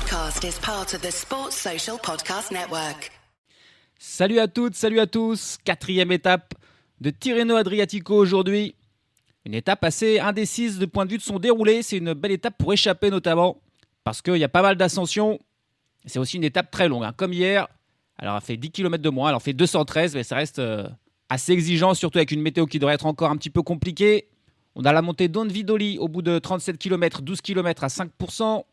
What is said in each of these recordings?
podcast is part of the Sports Social Podcast Network. Salut à toutes, salut à tous. 4e étape de Tirreno Adriatico aujourd'hui. Une étape assez indécise de point de vue de son déroulé. C'est une belle étape pour échapper notamment parce qu'il y a pas mal d'ascensions. C'est aussi une étape très longue, comme hier. Alors elle fait 10 km de moins, elle en fait 213, mais ça reste assez exigeant, surtout avec une météo qui devrait être encore un petit peu compliquée. On a la montée d'Onvidoli au bout de 37 km, 12 km à 5%.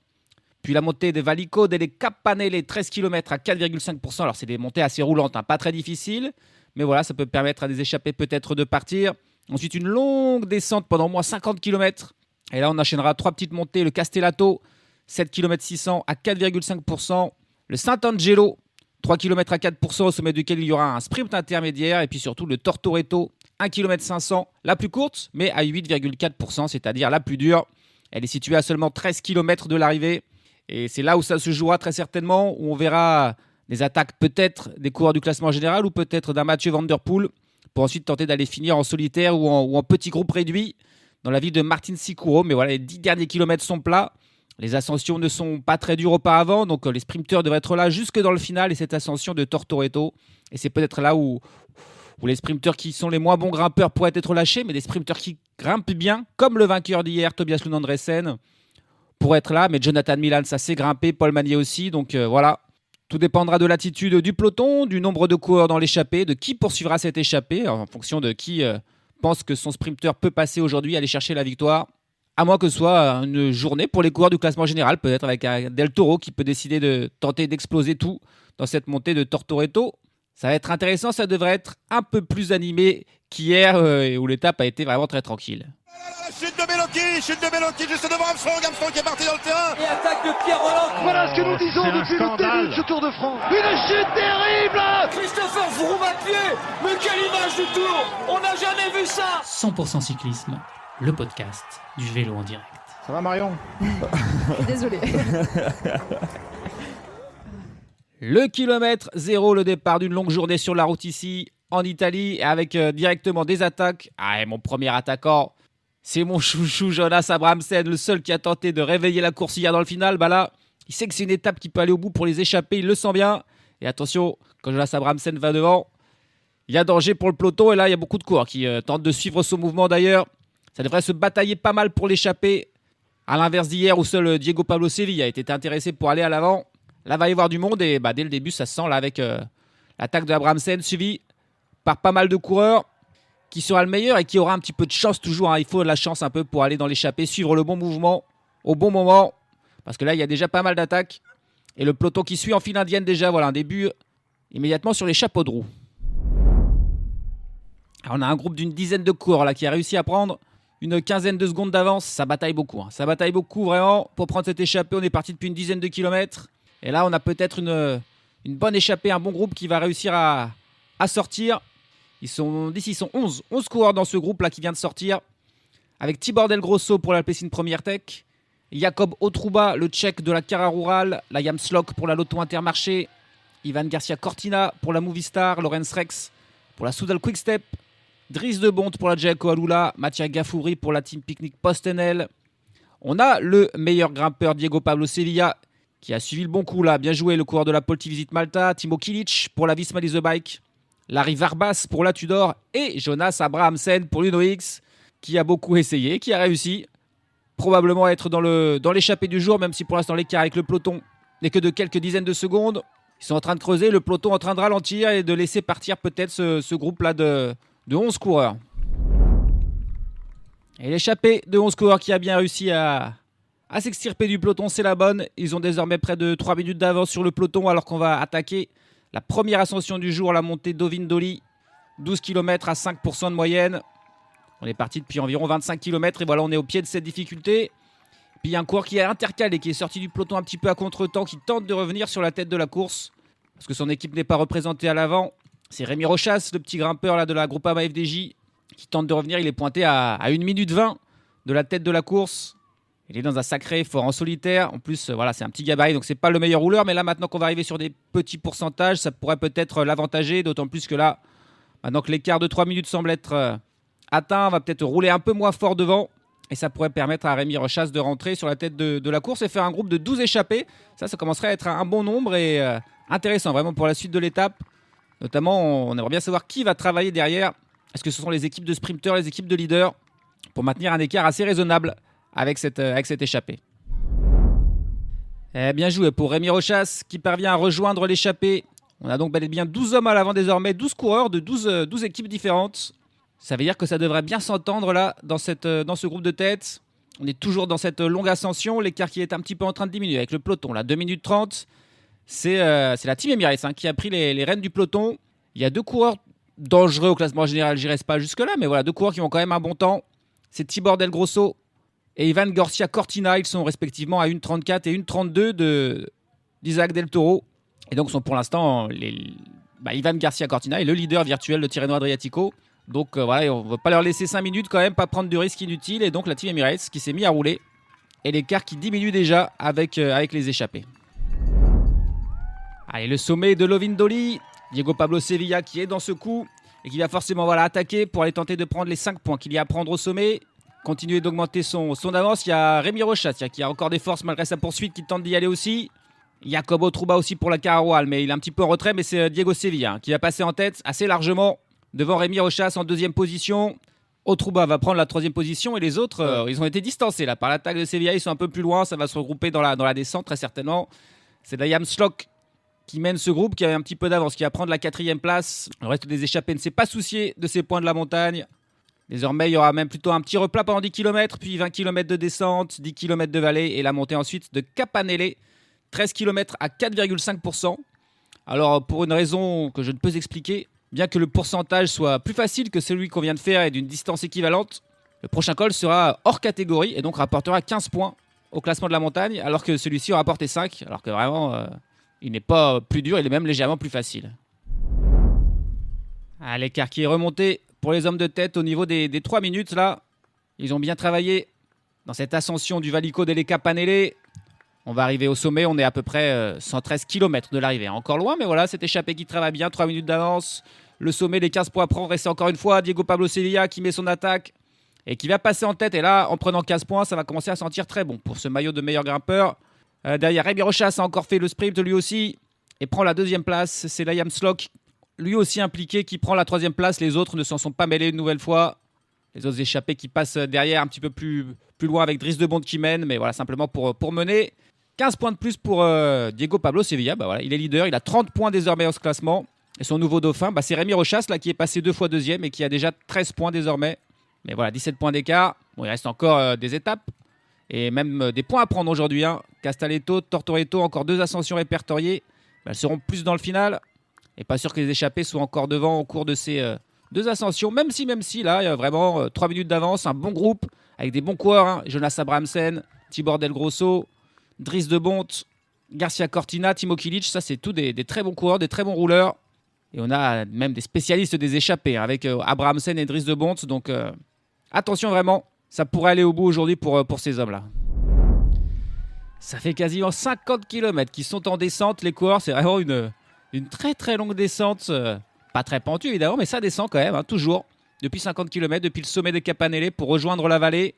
Puis la montée de Valico delle Campanelle, 13 km à 4,5%. Alors c'est des montées assez roulantes, pas très difficiles. Mais voilà, ça peut permettre à des échappés peut-être de partir. Ensuite une longue descente pendant au moins 50 km. Et là on enchaînera 3 petites montées. Le Castellato, 7 km 600 à 4,5%. Le Sant'Angelo, 3 km à 4%, au sommet duquel il y aura un sprint intermédiaire. Et puis surtout le Tortoreto, 1 km 500, la plus courte, mais à 8,4%, c'est-à-dire la plus dure. Elle est située à seulement 13 km de l'arrivée. Et c'est là où ça se jouera très certainement, où on verra des attaques peut-être des coureurs du classement général ou peut-être d'un Mathieu Van Der Poel pour ensuite tenter d'aller finir en solitaire ou en petit groupe réduit dans la ville de Martinsicuro. Mais voilà, les 10 derniers kilomètres sont plats. Les ascensions ne sont pas très dures auparavant, donc les sprinteurs devraient être là jusque dans le final et cette ascension de Tortoreto. Et c'est peut-être là où les sprinteurs qui sont les moins bons grimpeurs pourraient être lâchés, mais des sprinteurs qui grimpent bien, comme le vainqueur d'hier, Tobias Lund Andresen, pourraient être là. Mais Jonathan Milan, ça s'est grimpé, Paul Magnier aussi, donc voilà. Tout dépendra de l'attitude du peloton, du nombre de coureurs dans l'échappée, de qui poursuivra cette échappée, en fonction de qui pense que son sprinter peut passer aujourd'hui, aller chercher la victoire. À moins que ce soit une journée pour les coureurs du classement général, peut-être avec un Del Toro qui peut décider de tenter d'exploser tout dans cette montée de Tortoreto. Ça va être intéressant, ça devrait être un peu plus animé qu'hier où l'étape a été vraiment très tranquille. La chute de Bellocchi juste devant Armstrong qui est parti dans le terrain. Et attaque de Pierre Roland. Voilà ce que nous disons depuis le début de ce Tour de France. Une chute terrible. Christopher Froome à pied. Mais quelle image du Tour. On n'a jamais vu ça. 100% cyclisme, le podcast du vélo en direct. Ça va Marion? Désolé. Le kilomètre 0, le départ d'une longue journée sur la route ici en Italie avec directement des attaques. Ah, et mon premier attaquant, c'est mon chouchou Jonas Abrahamsen, le seul qui a tenté de réveiller la course hier dans le final. Bah là, il sait que c'est une étape qui peut aller au bout pour les échapper, il le sent bien. Et attention, quand Jonas Abrahamsen va devant, il y a danger pour le peloton. Et là, il y a beaucoup de coureurs qui tentent de suivre son mouvement d'ailleurs. Ça devrait se batailler pas mal pour l'échapper. À l'inverse d'hier où seul Diego Pablo Sevilla était intéressé pour aller à l'avant. Là, va y avoir du monde et dès le début, ça se sent là avec l'attaque de Abrahamsen suivi par pas mal de coureurs. Qui sera le meilleur et qui aura un petit peu de chance toujours. Il faut de la chance un peu pour aller dans l'échappée, suivre le bon mouvement au bon moment. Parce que là, il y a déjà pas mal d'attaques. Et le peloton qui suit en file indienne déjà, voilà un début immédiatement sur les chapeaux de roue. Alors, on a un groupe d'une dizaine de coureurs là, qui a réussi à prendre une quinzaine de secondes d'avance. Ça bataille beaucoup. Ça bataille beaucoup vraiment pour prendre cette échappée. On est parti depuis une dizaine de kilomètres. Et là, on a peut-être une bonne échappée, un bon groupe qui va réussir à sortir. Ils sont 11 coureurs dans ce groupe-là qui vient de sortir. Avec Tibor Del Grosso pour l'Alpecin Première Tech. Jakob Otruba, le Tchèque de la Cara Rural. La Jamslok pour la Lotto Intermarché. Ivan Garcia Cortina pour la Movistar. Lorenz Rex pour la Soudal Quickstep. Dries de Bonte pour la Jayco Alula. Mattia Gaffouri pour la Team Picnic PostNL. On a le meilleur grimpeur Diego Pablo Sevilla qui a suivi le bon coup là. Bien joué le coureur de la Polti Visit Malta. Timo Kilic pour la Visma Lease Bike. Larry Varbas pour la Tudor et Jonas Abrahamsen pour l'UNOX qui a beaucoup essayé, qui a réussi probablement à être dans l'échappée du jour, même si pour l'instant l'écart avec le peloton n'est que de quelques dizaines de secondes. Ils sont en train de creuser, le peloton en train de ralentir et de laisser partir peut-être ce groupe-là de 11 coureurs. Et l'échappée de 11 coureurs qui a bien réussi à s'extirper du peloton, c'est la bonne. Ils ont désormais près de 3 minutes d'avance sur le peloton alors qu'on va attaquer la première ascension du jour, la montée d'Ovindoli, 12 km à 5% de moyenne. On est parti depuis environ 25 km et voilà, on est au pied de cette difficulté. Puis il y a un coureur qui est intercalé, qui est sorti du peloton un petit peu à contre-temps, qui tente de revenir sur la tête de la course parce que son équipe n'est pas représentée à l'avant. C'est Rémi Rochas, le petit grimpeur là, de la Groupama FDJ, qui tente de revenir. Il est pointé à 1 minute 20 de la tête de la course. Il est dans un sacré effort en solitaire. En plus, voilà, c'est un petit gabarit, donc c'est pas le meilleur rouleur. Mais là, maintenant qu'on va arriver sur des petits pourcentages, ça pourrait peut-être l'avantager. D'autant plus que là, maintenant que l'écart de 3 minutes semble être atteint, on va peut-être rouler un peu moins fort devant. Et ça pourrait permettre à Rémi Rochas de rentrer sur la tête de la course et faire un groupe de 12 échappés. Ça commencerait à être un bon nombre et intéressant vraiment pour la suite de l'étape. Notamment, on aimerait bien savoir qui va travailler derrière. Est-ce que ce sont les équipes de sprinteurs, les équipes de leaders, pour maintenir un écart assez raisonnable avec cette échappée. Bien joué pour Rémi Rochas qui parvient à rejoindre l'échappée. On a donc bel et bien 12 hommes à l'avant désormais, 12 coureurs de 12 équipes différentes. Ça veut dire que ça devrait bien s'entendre là dans ce groupe de tête. On est toujours dans cette longue ascension, l'écart qui est un petit peu en train de diminuer avec le peloton. Là, 2 minutes 30, c'est la Team Emirates qui a pris les rênes du peloton. Il y a 2 coureurs dangereux au classement général, j'y reste pas jusque-là, mais voilà, 2 coureurs qui ont quand même un bon temps. C'est Tibor Del Grosso et Ivan Garcia Cortina. Ils sont respectivement à 1,34 et 1,32 d'Isaac Del Toro. Et donc sont pour l'instant Ivan Garcia Cortina est le leader virtuel de Tirreno Adriatico. Donc voilà, on ne va pas leur laisser 5 minutes quand même, pas prendre de risques inutiles. Et donc la Team Emirates qui s'est mis à rouler. Et l'écart qui diminue déjà avec les échappés. Allez, le sommet de Lovindoli. Diego Pablo Sevilla qui est dans ce coup et qui va forcément attaquer pour aller tenter de prendre les 5 points qu'il y a à prendre au sommet. Continuer d'augmenter son avance. Il y a Rémi Rochas qui a encore des forces malgré sa poursuite qui tente d'y aller aussi. Jacobo Trouba aussi pour la Cararoual, mais il est un petit peu en retrait. Mais c'est Diego Sevilla qui va passer en tête assez largement devant Rémi Rochas en 2e position. Otrouba va prendre la 3e position et les autres, ils ont été distancés là, par l'attaque de Sevilla. Ils sont un peu plus loin, ça va se regrouper dans la descente très certainement. C'est Liam Slock qui mène ce groupe, qui a un petit peu d'avance, qui va prendre la 4e place. Le reste des échappés ne s'est pas soucié de ces points de la montagne. Désormais, il y aura même plutôt un petit replat pendant 10 km, puis 20 km de descente, 10 km de vallée et la montée ensuite de Capanele, 13 km à 4,5%. Alors, pour une raison que je ne peux expliquer, bien que le pourcentage soit plus facile que celui qu'on vient de faire et d'une distance équivalente, le prochain col sera hors catégorie et donc rapportera 15 points au classement de la montagne, alors que celui-ci aura rapporté 5, alors que vraiment, il n'est pas plus dur, il est même légèrement plus facile. L'écart qui est remonté pour les hommes de tête au niveau des 3 minutes là. Ils ont bien travaillé dans cette ascension du Valico delle Capanele. On va arriver au sommet, on est à peu près 113 km de l'arrivée. Encore loin, mais voilà, cette échappée qui travaille bien, 3 minutes d'avance. Le sommet, les 15 points à prendre, et c'est encore une fois Diego Pablo Sevilla qui met son attaque et qui va passer en tête. Et là, en prenant 15 points, ça va commencer à sentir très bon pour ce maillot de meilleur grimpeur. Derrière, Rémi Rochas a encore fait le sprint lui aussi et prend la 2e place. C'est Liam Slock, lui aussi impliqué, qui prend la 3e place. Les autres ne s'en sont pas mêlés une nouvelle fois. Les autres échappés qui passent derrière un petit peu plus loin avec Dries de Bondt qui mène. Mais voilà, simplement pour mener. 15 points de plus pour Diego Pablo Sevilla. Voilà, il est leader, il a 30 points désormais dans ce classement. Et son nouveau dauphin, c'est Rémi Rochas là, qui est passé 2 fois 2e et qui a déjà 13 points désormais. Mais voilà, 17 points d'écart. Bon, il reste encore des étapes et même des points à prendre aujourd'hui. Castelletto, Tortoreto, encore 2 ascensions répertoriées. Elles seront plus dans le final. Et pas sûr que les échappés soient encore devant au cours de ces 2 ascensions. Même si là, il y a vraiment 3 minutes d'avance. Un bon groupe avec des bons coureurs. Jonas Abrahamsen, Tibor Del Grosso, Dries de Bondt, Garcia Cortina, Timo Kilic. Ça, c'est tous des très bons coureurs, des très bons rouleurs. Et on a même des spécialistes des échappés avec Abrahamsen et Dries de Bondt. Donc attention vraiment, ça pourrait aller au bout aujourd'hui pour ces hommes-là. Ça fait quasiment 50 km qui sont en descente. Les coureurs, c'est vraiment une très très longue descente. Pas très pentue évidemment, mais ça descend quand même, toujours. Depuis 50 km, depuis le sommet de Capanele pour rejoindre la vallée.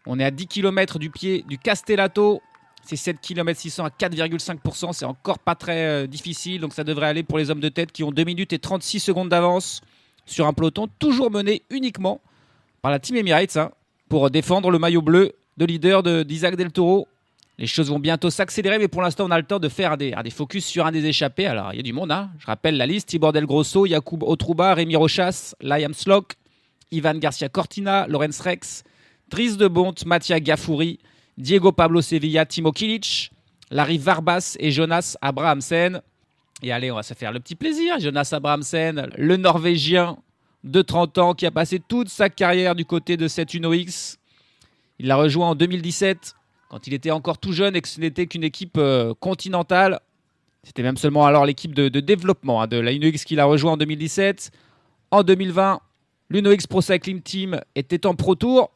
On est à 10 km du pied du Castellato. C'est 7 km 600 à 4,5%. C'est encore pas très difficile. Donc ça devrait aller pour les hommes de tête qui ont 2 minutes et 36 secondes d'avance sur un peloton toujours mené uniquement par la Team Emirates pour défendre le maillot bleu de leader d'Isaac Del Toro. Les choses vont bientôt s'accélérer, mais pour l'instant, on a le temps de faire des focus sur un des échappés. Alors, il y a du monde. Je rappelle la liste. Tibor Del Grosso, Jakub Otrouba, Rémi Rochas, Liam Slock, Ivan Garcia Cortina, Lorenz Rex, Dries de Bondt, Mattia Gaffouri, Diego Pablo Sevilla, Timo Kilic, Larry Varbas et Jonas Abrahamsen. Et allez, on va se faire le petit plaisir. Jonas Abrahamsen, le Norvégien de 30 ans qui a passé toute sa carrière du côté de cette Uno X. Il l'a rejoint en 2017 quand il était encore tout jeune et que ce n'était qu'une équipe continentale. C'était même seulement alors l'équipe de développement de la Uno X qu'il a rejoint en 2017. En 2020, l'Uno X Pro Cycling Team était en Pro Tour.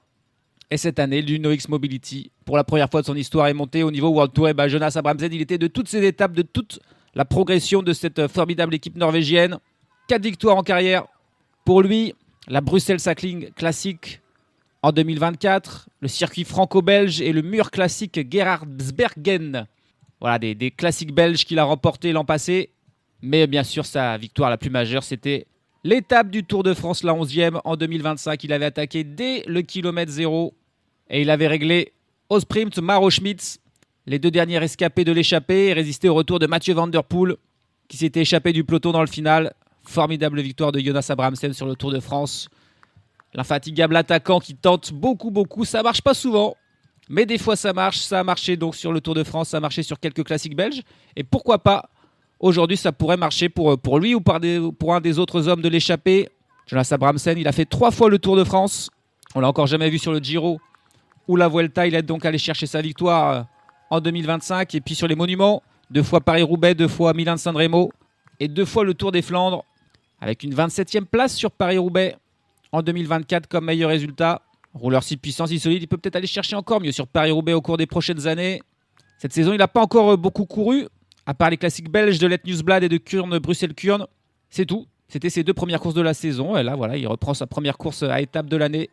Et cette année, l'Uno X Mobility, pour la première fois de son histoire, est monté au niveau World Tour. Et Jonas Abrahamsen, il était de toutes ces étapes, de toute la progression de cette formidable équipe norvégienne. 4 victoires en carrière. Pour lui, la Bruxelles Cycling Classic En 2024, le circuit franco-belge et le mur classique Gerardsbergen. Voilà, des classiques belges qu'il a remportés l'an passé. Mais bien sûr, sa victoire la plus majeure, c'était l'étape du Tour de France, la 11e en 2025. Il avait attaqué dès le kilomètre 0 et il avait réglé au sprint Mauro Schmitz, les 2 derniers rescapés de l'échappée, et résisté au retour de Mathieu Van Der Poel, qui s'était échappé du peloton dans le final. Formidable victoire de Jonas Abrahamsen sur le Tour de France. L'infatigable attaquant qui tente beaucoup. Ça marche pas souvent, mais des fois ça marche. Ça a marché donc sur le Tour de France, ça a marché sur quelques classiques belges. Et pourquoi pas, aujourd'hui ça pourrait marcher pour lui ou pour un des autres hommes de l'échappée. Jonas Abrahamsen, il a fait 3 fois le Tour de France. On l'a encore jamais vu sur le Giro ou la Vuelta. Il est donc allé chercher sa victoire en 2025. Et puis sur les monuments, 2 fois Paris-Roubaix, 2 fois Milan-San Remo et 2 fois le Tour des Flandres, avec une 27e place sur Paris-Roubaix en 2024 comme meilleur résultat. Rouleur si puissant, si solide, il peut peut-être aller chercher encore mieux sur Paris-Roubaix au cours des prochaines années. Cette saison, il n'a pas encore beaucoup couru, à part les classiques belges de Let Nieuwsblad et de Kuurne-Bruxelles-Kuurne. C'est tout. C'était ses 2 premières courses de la saison. Et là, voilà, il reprend sa première course à étape de l'année.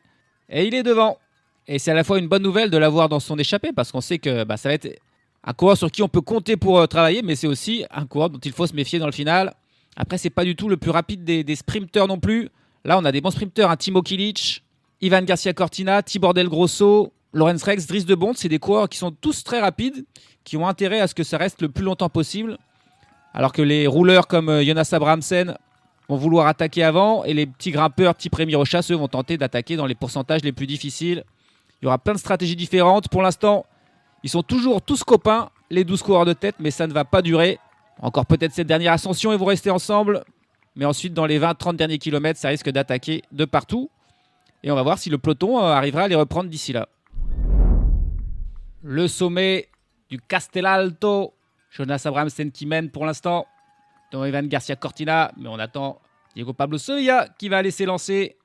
Et il est devant. Et c'est à la fois une bonne nouvelle de l'avoir dans son échappée, parce qu'on sait que ça va être un coureur sur qui on peut compter pour travailler, mais c'est aussi un coureur dont il faut se méfier dans le final. Après, c'est pas du tout le plus rapide des sprinteurs non plus. Là, on a des bons sprinteurs, Timo Kilic, Ivan Garcia Cortina, Tibor Del Grosso, Lorenz Rex, Dries de Bondt. C'est des coureurs qui sont tous très rapides, qui ont intérêt à ce que ça reste le plus longtemps possible. Alors que les rouleurs comme Jonas Abrahamsen vont vouloir attaquer avant, et les petits grimpeurs type Rémi Rochas, eux, vont tenter d'attaquer dans les pourcentages les plus difficiles. Il y aura plein de stratégies différentes. Pour l'instant, ils sont toujours tous copains, les 12 coureurs de tête, mais ça ne va pas durer. Encore peut-être cette dernière ascension, ils vont rester ensemble. Mais ensuite, dans les 20-30 derniers kilomètres, ça risque d'attaquer de partout. Et on va voir si le peloton arrivera à les reprendre d'ici là. Le sommet du Castellalto. Jonas Abrahamsen qui mène pour l'instant devant Ivan Garcia Cortina. Mais on attend Diego Pablo Sevilla qui va aller s'élancer.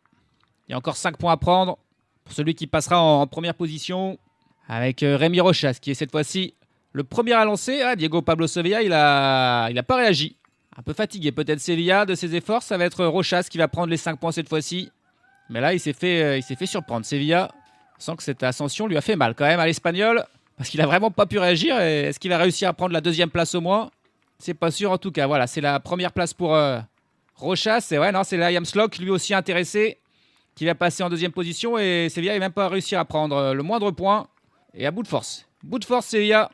Il y a encore 5 points à prendre pour celui qui passera en première position. Avec Rémi Rochas qui est cette fois-ci le premier à lancer. Diego Pablo Sevilla, il a pas réagi. Un peu fatigué peut-être Sevilla de ses efforts. Ça va être Rochas qui va prendre les 5 points cette fois-ci. Mais là, il s'est fait surprendre. Sevilla, on sent que cette ascension lui a fait mal quand même à l'Espagnol. Parce qu'il a vraiment pas pu réagir. Et est-ce qu'il va réussir à prendre la 2e place au moins? C'est pas sûr en tout cas. Voilà, c'est la première place pour Rochas. Et ouais, non, c'est Liam Slock, lui aussi intéressé, qui va passer en 2e position. Et Sevilla n'a même pas réussi à prendre le moindre point. Et à bout de force. Bout de force, Sevilla.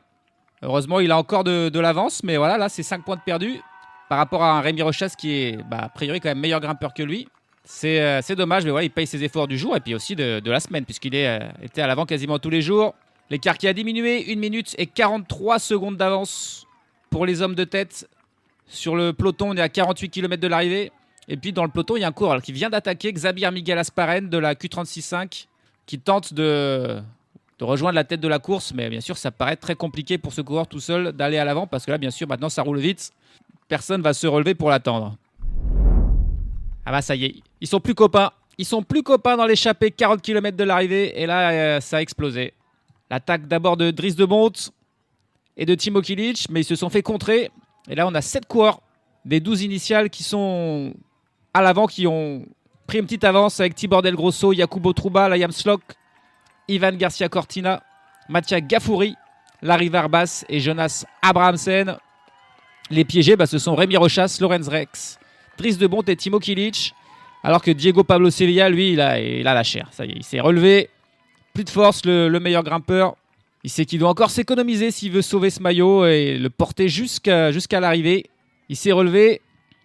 Heureusement, il a encore de l'avance. Mais voilà, là, c'est 5 points de perdu par rapport à un Rémi Rochas qui est, a priori, quand même meilleur grimpeur que lui. C'est dommage, mais voilà, il paye ses efforts du jour et puis aussi de la semaine, puisqu'il était à l'avant quasiment tous les jours. L'écart qui a diminué, 1 minute et 43 secondes d'avance pour les hommes de tête. Sur le peloton, on est à 48 km de l'arrivée. Et puis dans le peloton, il y a un coureur qui vient d'attaquer, Xavier Miguel Asparren de la Q36.5, qui tente de rejoindre la tête de la course. Mais bien sûr, ça paraît très compliqué pour ce coureur tout seul d'aller à l'avant, parce que là, bien sûr, maintenant, ça roule vite. Personne va se relever pour l'attendre. Ah bah ça y est, ils sont plus copains. Ils sont plus copains dans l'échappée, 40 km de l'arrivée. Et là, ça a explosé. L'attaque d'abord de Dries de Bondt et de Timo Kilic, mais ils se sont fait contrer. Et là, on a 7 coureurs des 12 initiales qui sont à l'avant, qui ont pris une petite avance avec Tibor Del Grosso, Jacobo Trouba, Liam Slock, Ivan Garcia Cortina, Mattia Gaffouri, Larry Varbas et Jonas Abrahamsen. Les piégés, ce sont Rémi Rochas, Lorenz Rex, Dries de Bondt et Timo Kilic. Alors que Diego Pablo Sevilla, lui, il a la chair. Ça y est, il s'est relevé. Plus de force, le meilleur grimpeur. Il sait qu'il doit encore s'économiser s'il veut sauver ce maillot et le porter jusqu'à l'arrivée. Il s'est relevé.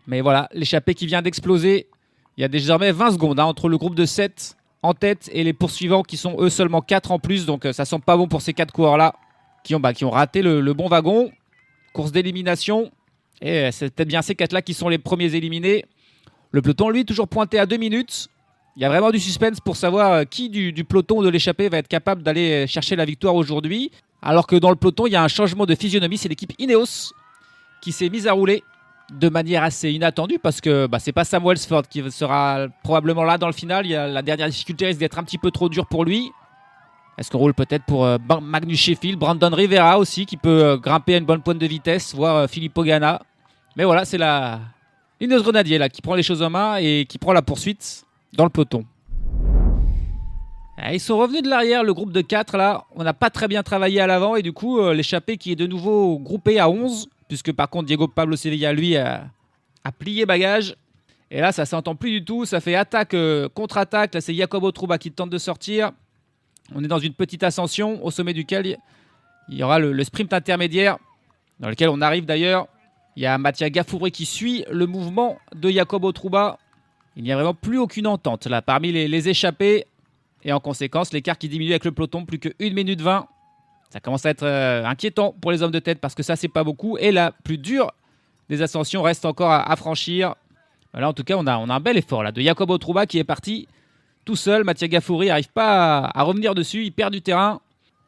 Mais voilà, l'échappée qui vient d'exploser. Il y a désormais 20 secondes entre le groupe de 7 en tête et les poursuivants qui sont eux seulement 4 en plus. Donc ça sent pas bon pour ces 4 coureurs-là qui ont raté le bon wagon. Course d'élimination. Et c'est peut-être bien ces 4-là qui sont les premiers éliminés. Le peloton, lui, toujours pointé à 2 minutes. Il y a vraiment du suspense pour savoir qui du peloton de l'échappée va être capable d'aller chercher la victoire aujourd'hui. Alors que dans le peloton, il y a un changement de physionomie. C'est l'équipe Ineos qui s'est mise à rouler de manière assez inattendue parce que c'est pas Sam Welsford qui sera probablement là dans le final. La dernière difficulté risque d'être un petit peu trop dure pour lui. Est-ce qu'on roule peut-être pour Magnus Sheffield, Brandon Rivera aussi qui peut grimper à une bonne pointe de vitesse, voire Filippo Ganna. Mais voilà, c'est Ineos Grenadier là, qui prend les choses en main et qui prend la poursuite dans le peloton. Ils sont revenus de l'arrière, le groupe de 4 là. On n'a pas très bien travaillé à l'avant et du coup, l'échappée qui est de nouveau groupée à 11, puisque par contre, Diego Pablo Sevilla, lui, a plié bagage. Et là, ça s'entend plus du tout. Ça fait attaque, contre-attaque. Là, c'est Jacobo Trouba qui tente de sortir. On est dans une petite ascension au sommet duquel il y aura le sprint intermédiaire, dans lequel on arrive d'ailleurs. Il y a Mattia Gaffouri qui suit le mouvement de Jacobo Trouba. Il n'y a vraiment plus aucune entente là parmi les échappés. Et en conséquence, l'écart qui diminue avec le peloton, plus que 1 minute 20. Ça commence à être inquiétant pour les hommes de tête parce que ça, c'est pas beaucoup. Et la plus dure des ascensions reste encore à franchir. Là, en tout cas, on a un bel effort là, de Jacobo Trouba qui est parti tout seul. Mattia Gaffouri n'arrive pas à revenir dessus. Il perd du terrain.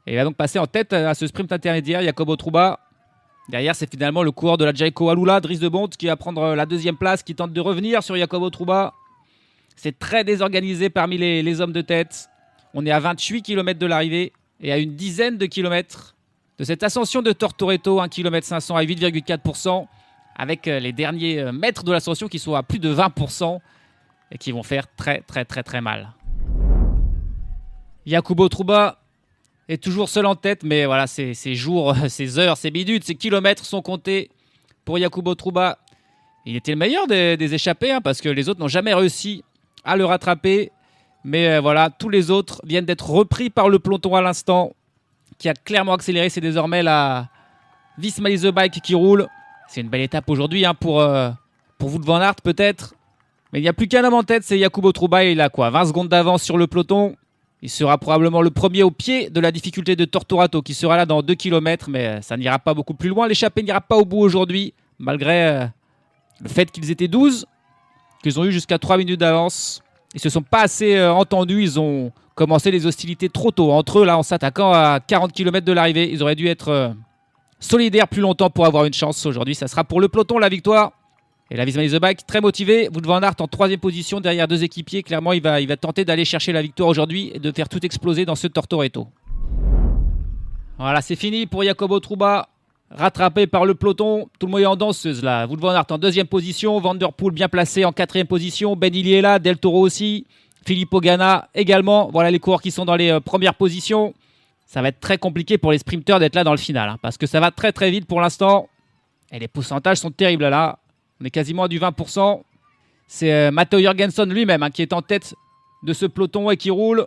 Et il va donc passer en tête à ce sprint intermédiaire, Jacobo Trouba. Derrière, c'est finalement le coureur de la Jayco Alula, Dries de Bondt, qui va prendre la 2e place, qui tente de revenir sur Jacobo Trouba. C'est très désorganisé parmi les hommes de tête. On est à 28 km de l'arrivée et à une dizaine de kilomètres de cette ascension de Tortoreto, 1 km 500 à 8,4%, avec les derniers mètres de l'ascension qui sont à plus de 20% et qui vont faire très très très très mal. Jacobo Trouba est toujours seul en tête, mais voilà, ses jours, ses heures, ses minutes, ses kilomètres sont comptés pour Jacobo Trouba. Il était le meilleur des échappés, parce que les autres n'ont jamais réussi à le rattraper. Mais voilà, tous les autres viennent d'être repris par le peloton à l'instant, qui a clairement accéléré. C'est désormais la Visma Lease the Bike qui roule. C'est une belle étape aujourd'hui pour Wout van Aert peut-être. Mais il n'y a plus qu'un homme en tête, c'est Jacobo Trouba. Il a 20 secondes d'avance sur le peloton. Il sera probablement le premier au pied de la difficulté de Tortorato, qui sera là dans 2 km, mais ça n'ira pas beaucoup plus loin. L'échappée n'ira pas au bout aujourd'hui, malgré le fait qu'ils étaient 12, qu'ils ont eu jusqu'à 3 minutes d'avance. Ils ne se sont pas assez entendus, ils ont commencé les hostilités trop tôt. Entre eux, là, en s'attaquant à 40 km de l'arrivée, ils auraient dû être solidaires plus longtemps pour avoir une chance. Aujourd'hui, ça sera pour le peloton la victoire. Et la Visma Lease the Bike, très motivé. Wout van Aert en 3e position derrière 2 équipiers. Clairement, il va tenter d'aller chercher la victoire aujourd'hui et de faire tout exploser dans ce Tortoreto. Voilà, c'est fini pour Jacobo Trouba. Rattrapé par le peloton. Tout le monde est en danseuse là. Wout van Aert en 2e position. Van der Poel bien placé en 4e position. Ben Illy est là. Del Toro aussi. Filippo Ganna également. Voilà les coureurs qui sont dans les premières positions. Ça va être très compliqué pour les sprinteurs d'être là dans le final. Parce que ça va très très vite pour l'instant. Et les pourcentages sont terribles là. On est quasiment à du 20%. C'est Matteo Jorgensen lui-même qui est en tête de ce peloton et qui roule.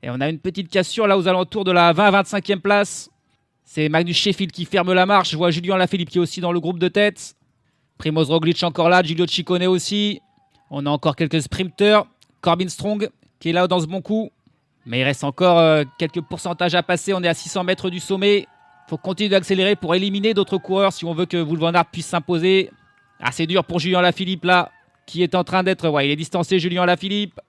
Et on a une petite cassure là aux alentours de la 20-25e place. C'est Magnus Sheffield qui ferme la marche. Je vois Julien Lafilippe qui est aussi dans le groupe de tête. Primoz Roglic encore là. Giulio Ciccone aussi. On a encore quelques sprinteurs. Corbin Strong qui est là dans ce bon coup. Mais il reste encore quelques pourcentages à passer. On est à 600 mètres du sommet. Il faut continuer d'accélérer pour éliminer d'autres coureurs si on veut que Wout van Aert puisse s'imposer. C'est dur pour Julien Lafilippe là, qui est en train d'être... il est distancé Julien Lafilippe.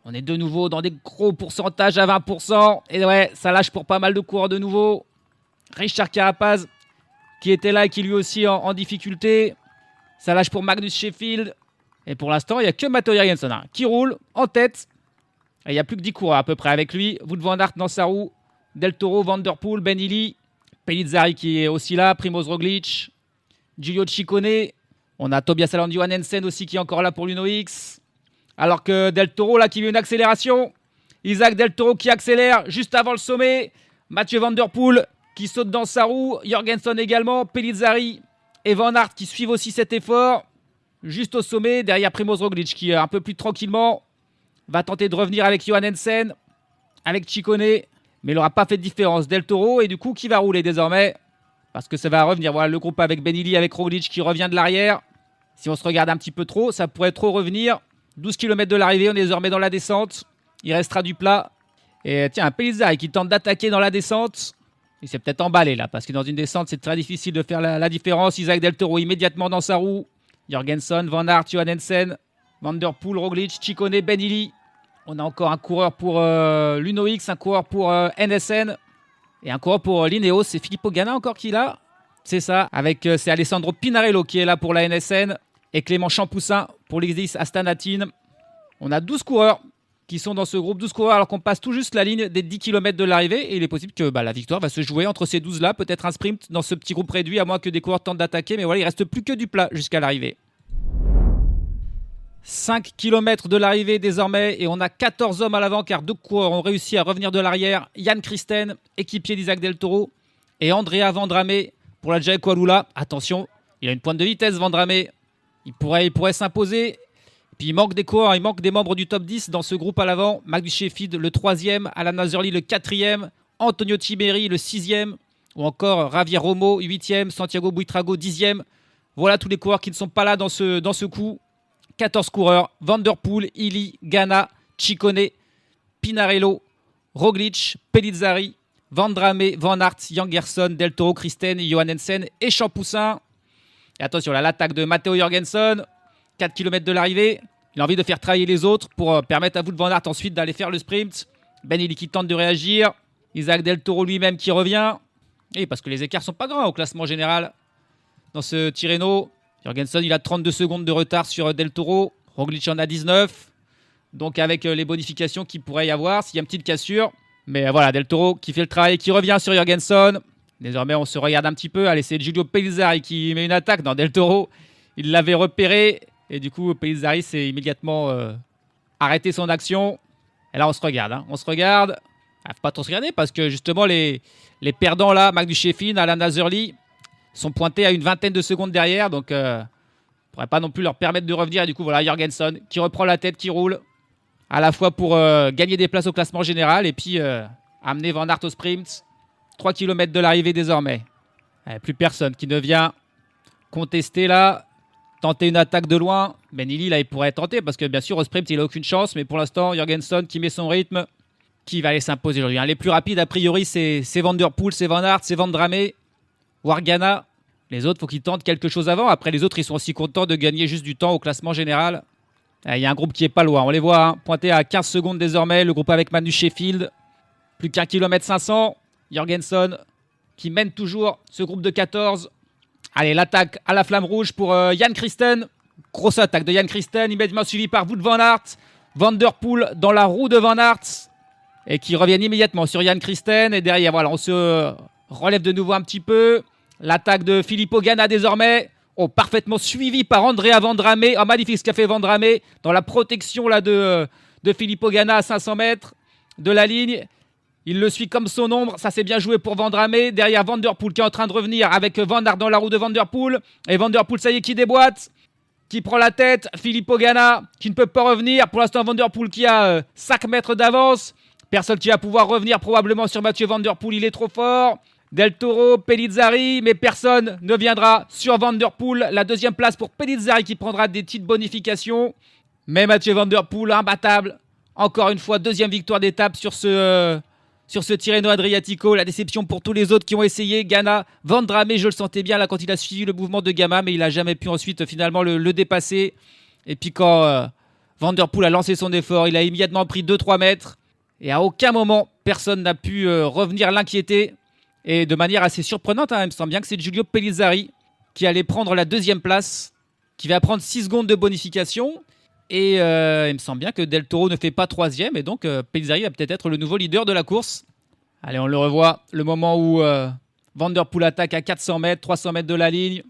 On est de nouveau dans des gros pourcentages à 20%. Et ça lâche pour pas mal de coureurs de nouveau. Richard Carapaz, qui était là et qui lui aussi en difficulté. Ça lâche pour Magnus Sheffield. Et pour l'instant, il n'y a que Matteo Jorgensen qui roule en tête. Et il n'y a plus que 10 coureurs à peu près avec lui. Wout van Aert dans sa roue. Del Toro, Van der Poel, Ben Illy. Pellizzari qui est aussi là. Primoz Roglic. Giulio Ciccone. On a Tobias Allan Johannesen aussi qui est encore là pour l'UNO-X. Alors que Del Toro là qui veut une accélération. Isaac Del Toro qui accélère juste avant le sommet. Mathieu Van der Poel qui saute dans sa roue. Jorgensen également. Pellizzari et Van Aert qui suivent aussi cet effort. Juste au sommet derrière Primoz Roglic qui un peu plus tranquillement va tenter de revenir avec Johannesen. Avec Ciccone. Mais il n'aura pas fait de différence. Del Toro et du coup qui va rouler désormais. Parce que ça va revenir. Voilà le groupe avec Ben Illy, avec Roglic qui revient de l'arrière. Si on se regarde un petit peu trop, ça pourrait trop revenir. 12 km de l'arrivée, on est désormais dans la descente. Il restera du plat. Et tiens, un Pellizzari qui tente d'attaquer dans la descente. Il s'est peut-être emballé là, parce que dans une descente, c'est très difficile de faire la différence. Isaac Del Toro immédiatement dans sa roue. Jorgensen, Van Aert, Johannesen, Van der Poel, Roglic, Ciccone, Ben Illy. On a encore un coureur pour l'UNO-X, un coureur pour NSN. Et un coureur pour l'Ineos. C'est Filippo Ganna encore qui est là. C'est ça, c'est Alessandro Pinarello qui est là pour la NSN et Clément Champoussin pour l'Exis Astana Team. On a 12 coureurs qui sont dans ce groupe, 12 coureurs alors qu'on passe tout juste la ligne des 10 km de l'arrivée et il est possible que la victoire va se jouer entre ces 12-là, peut-être un sprint dans ce petit groupe réduit à moins que des coureurs tentent d'attaquer, mais voilà, il reste plus que du plat jusqu'à l'arrivée. 5 km de l'arrivée désormais et on a 14 hommes à l'avant car 2 coureurs ont réussi à revenir de l'arrière. Jan Christen, équipier d'Isaac Del Toro, et Andrea Vendrame pour la Jayco Alula. Attention, il a une pointe de vitesse Vendrame, il pourrait s'imposer. Puis il manque des coureurs, il manque des membres du top 10 dans ce groupe à l'avant. Magnus Sheffield le 3e, Alan Azerly le 4e, Antonio Tiberi le 6e, ou encore Javier Romo 8e, Santiago Buitrago 10e. Voilà tous les coureurs qui ne sont pas là dans ce coup. 14 coureurs, Van Der Poel, Illy, Ganna, Ciccone, Pinarello, Roglic, Pellizzari, Vendrame, Van Aert, Jangerson, Del Toro, Christen, Johannesen et Champoussin. Et attention, là, l'attaque de Matteo Jorgensen, 4 km de l'arrivée. Il a envie de faire travailler les autres pour permettre à Wout van Aert ensuite d'aller faire le sprint. Ben Illy qui tente de réagir. Isaac Del Toro lui-même qui revient. Et parce que les écarts sont pas grands au classement général dans ce Tirreno. Jorgensen, il a 32 secondes de retard sur Del Toro. Roglic en a 19. Donc avec les bonifications qu'il pourrait y avoir, s'il y a une petite cassure. Mais voilà, Del Toro qui fait le travail, qui revient sur Jorgensen. Désormais, on se regarde un petit peu. Allez, c'est Giulio Pellizzari qui met une attaque dans Del Toro. Il l'avait repéré. Et du coup, Pellizzari s'est immédiatement arrêté son action. Et là, on se regarde. On se regarde. Faut pas trop se regarder parce que justement, les perdants là, Magnus Sheffield, Alan Azerly, sont pointés à une vingtaine de secondes derrière. Donc, on ne pourrait pas non plus leur permettre de revenir. Et du coup, voilà, Jorgensen qui reprend la tête, qui roule. À la fois pour gagner des places au classement général et puis amener Van Aert au sprint. 3 km de l'arrivée désormais. Plus personne qui ne vient contester là. Tenter une attaque de loin. Ben Illy, là, il pourrait tenter parce que bien sûr, au sprint, il n'a aucune chance. Mais pour l'instant, Jorgensen qui met son rythme, qui va aller s'imposer aujourd'hui. Les plus rapides, a priori, c'est Van Der Poel, c'est Van Aert, c'est Vendrame, voire Ganna. Les autres, il faut qu'ils tentent quelque chose avant. Après, les autres, ils sont aussi contents de gagner juste du temps au classement général. Il y a un groupe qui n'est pas loin. On les voit pointés à 15 secondes désormais. Le groupe avec Magnus Sheffield. Plus qu'un kilomètre 500. Jorgensen qui mène toujours ce groupe de 14. Allez, l'attaque à la flamme rouge pour Jan Christen. Grosse attaque de Jan Christen, immédiatement suivi par Wout van Aert. Van Der Poel dans la roue de Van Aert. Et qui reviennent immédiatement sur Jan Christen. Et derrière, voilà, on se relève de nouveau un petit peu. L'attaque de Filippo Ganna désormais. Oh, parfaitement suivi par Andrea Vendrame. Oh, magnifique ce qu'a fait Vendrame dans la protection là, de Filippo Ganna à 500 mètres de la ligne. Il le suit comme son ombre. Ça, c'est bien joué pour Vendrame. Derrière, Van Der Poel qui est en train de revenir avec Van Aert dans la roue de Van Der Poel. Et Van Der Poel, ça y est, qui déboîte. Qui prend la tête. Filippo Ganna qui ne peut pas revenir. Pour l'instant, Van Der Poel qui a 5 mètres d'avance. Personne qui va pouvoir revenir probablement sur Mathieu Van Der Poel. Il est trop fort. Del Toro, Pellizzari, mais personne ne viendra sur Van Der Poel. La deuxième place pour Pellizzari qui prendra des petites bonifications. Mais Mathieu Van Der Poel, imbattable. Encore une fois, deuxième victoire d'étape sur ce Tirreno Adriatico. La déception pour tous les autres qui ont essayé. Ganna, Vendrame, je le sentais bien là quand il a suivi le mouvement de Gamma, mais il n'a jamais pu ensuite finalement le dépasser. Et puis quand Van Der Poel a lancé son effort, il a immédiatement pris 2-3 mètres. Et à aucun moment, personne n'a pu revenir l'inquiéter. Et de manière assez surprenante, il me semble bien que c'est Giulio Pellizzari qui allait prendre la deuxième place, qui va prendre 6 secondes de bonification. Et il me semble bien que Del Toro ne fait pas troisième. Et donc Pellizzari va peut-être être le nouveau leader de la course. Allez, on le revoit. Le moment où Van Der Poel attaque à 400 mètres, 300 mètres de la ligne.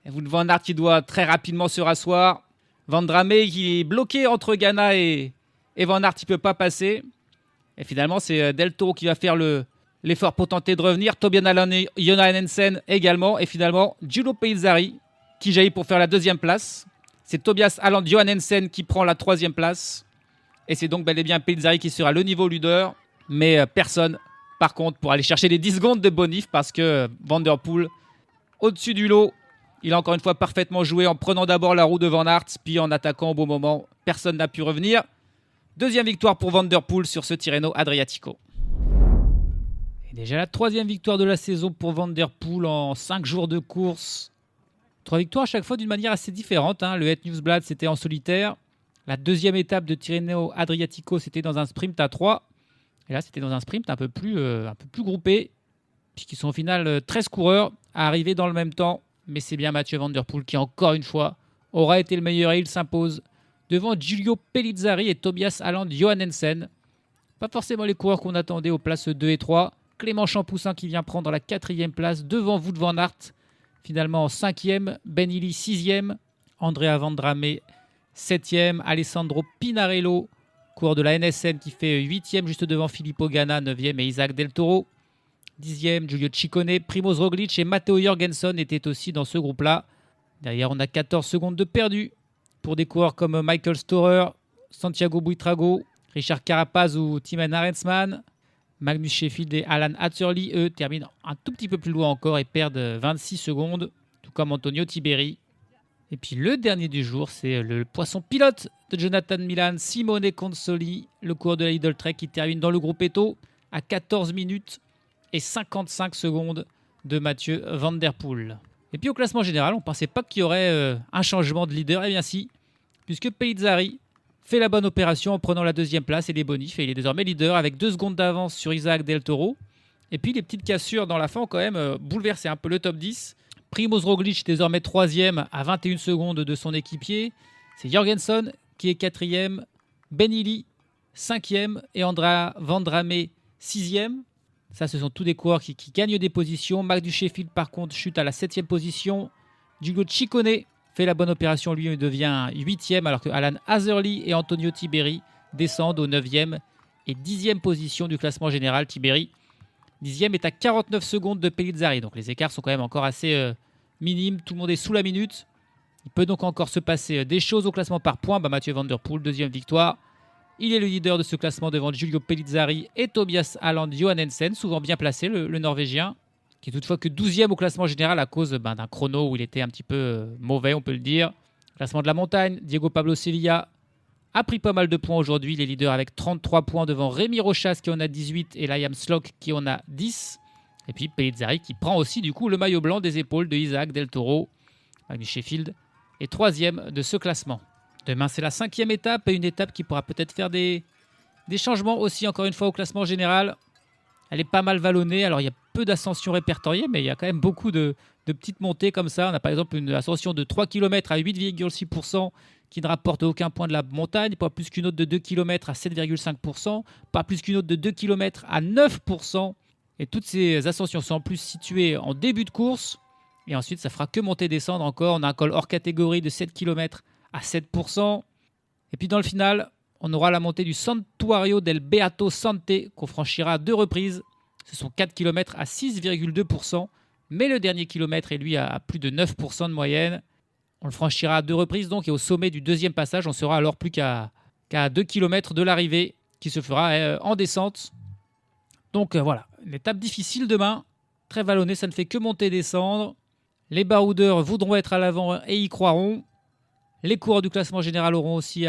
Et Wout van Aert qui doit très rapidement se rasseoir. Vendrame qui est bloqué entre Ganna et Van Aert, il ne peut pas passer. Et finalement, c'est Del Toro qui va faire l'effort pour tenter de revenir. Tobias Johannesen également. Et finalement, Giulio Pellizzari qui jaillit pour faire la deuxième place. C'est Tobias Johannesen qui prend la troisième place. Et c'est donc bel et bien Pellizzari qui sera le niveau leader. Mais personne, par contre, pour aller chercher les 10 secondes de bonif parce que Van Der Poel, au-dessus du lot, il a encore une fois parfaitement joué en prenant d'abord la roue de Van Aert, puis en attaquant au bon moment. Personne n'a pu revenir. Deuxième victoire pour Van Der Poel sur ce Tirreno Adriatico. Et déjà la troisième victoire de la saison pour Van Der Poel en 5 jours de course. 3 victoires à chaque fois d'une manière assez différente. Le Het Nieuwsblad, c'était en solitaire. La deuxième étape de Tirreno Adriatico, c'était dans un sprint à 3. Et là, c'était dans un sprint un peu plus groupé, puisqu'ils sont au final 13 coureurs à arriver dans le même temps. Mais c'est bien Mathieu Van Der Poel qui, encore une fois, aura été le meilleur et il s'impose devant Giulio Pellizzari et Tobias Johannesen. Pas forcément les coureurs qu'on attendait aux places 2 et 3. Clément Champoussin qui vient prendre la 4e place devant Wout van Aert. Finalement en 5e, Ben Illy 6e, Andrea Vendrame 7e. Alessandro Pinarello, coureur de la NSN, qui fait 8e juste devant Filippo Ganna, 9e, et Isaac Del Toro, 10e. Giulio Ciccone, Primoz Roglic et Matteo Jorgensen étaient aussi dans ce groupe-là. Derrière, on a 14 secondes de perdu pour des coureurs comme Michael Storer, Santiago Buitrago, Richard Carapaz ou Thymen Arensman. Magnus Sheffield et Alan Hatterley, eux, terminent un tout petit peu plus loin encore et perdent 26 secondes, tout comme Antonio Tiberi. Et puis le dernier du jour, c'est le poisson pilote de Jonathan Milan, Simone Consoli, le coureur de la Lidl Trek, qui termine dans le groupe Eto à 14 minutes et 55 secondes de Mathieu Van Der Poel. Et puis au classement général, on ne pensait pas qu'il y aurait un changement de leader. Eh bien si, puisque Pellizzari fait la bonne opération en prenant la deuxième place et les bonifs, et il est désormais leader avec 2 secondes d'avance sur Isaac Del Toro. Et puis les petites cassures dans la fin ont quand même bouleversé un peu le top 10. Primoz Roglic désormais 3e à 21 secondes de son équipier. C'est Jorgensen qui est 4e, Ben Illy 5e et Andrea Vandrame 6e. Ça, ce sont tous des coureurs qui gagnent des positions. Magnus Sheffield, par contre, chute à la 7e position. Giulio Ciccone fait la bonne opération, lui, il devient 8e, alors que Alan Hatterley et Antonio Tiberi descendent aux 9e et 10e position du classement général. Tiberi, 10e, est à 49 secondes de Pellizzari. Donc les écarts sont quand même encore assez minimes. Tout le monde est sous la minute. Il peut donc encore se passer des choses au classement par points. Mathieu Van Der Poel, 2e victoire. Il est le leader de ce classement devant Giulio Pellizzari et Tobias Aland Johannesen, souvent bien placé, le Norvégien, qui est toutefois que 12e au classement général à cause d'un chrono où il était un petit peu mauvais, on peut le dire. Classement de la montagne, Diego Pablo Sevilla a pris pas mal de points aujourd'hui. Il est leader avec 33 points devant Rémi Rochas qui en a 18 et Liam Slock qui en a 10. Et puis Pellizzari qui prend aussi du coup le maillot blanc des épaules de Isaac Del Toro. Magnus Sheffield est 3e de ce classement. Demain, c'est la 5e étape et une étape qui pourra peut-être faire des changements aussi, encore une fois, au classement général. Elle est pas mal vallonnée. Alors, il y a peu d'ascensions répertoriées, mais il y a quand même beaucoup de petites montées comme ça. On a par exemple une ascension de 3 km à 8,6% qui ne rapporte aucun point de la montagne, pas plus qu'une autre de 2 km à 7,5%, pas plus qu'une autre de 2 km à 9%. Et toutes ces ascensions sont en plus situées en début de course. Et ensuite, ça fera que monter-descendre encore. On a un col hors catégorie de 7 km à 7%. Et puis dans le final, on aura la montée du Santuario del Beato Sante qu'on franchira à 2 reprises. Ce sont 4 km à 6,2%. Mais le dernier kilomètre est lui à plus de 9% de moyenne. On le franchira à 2 reprises donc, et au sommet du deuxième passage, on sera alors plus qu'à 2 km de l'arrivée qui se fera en descente. Donc voilà, une étape difficile demain, très vallonnée, ça ne fait que monter et descendre. Les baroudeurs voudront être à l'avant et y croiront. Les coureurs du classement général auront aussi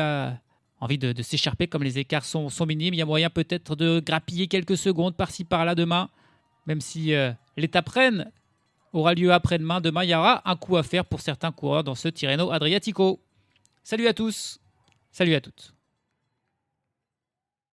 envie de s'écharper comme les écarts sont minimes. Il y a moyen peut-être de grappiller quelques secondes par-ci par-là demain, même si l'étape reine aura lieu après-demain. Demain, il y aura un coup à faire pour certains coureurs dans ce Tirreno Adriatico. Salut à tous, salut à toutes.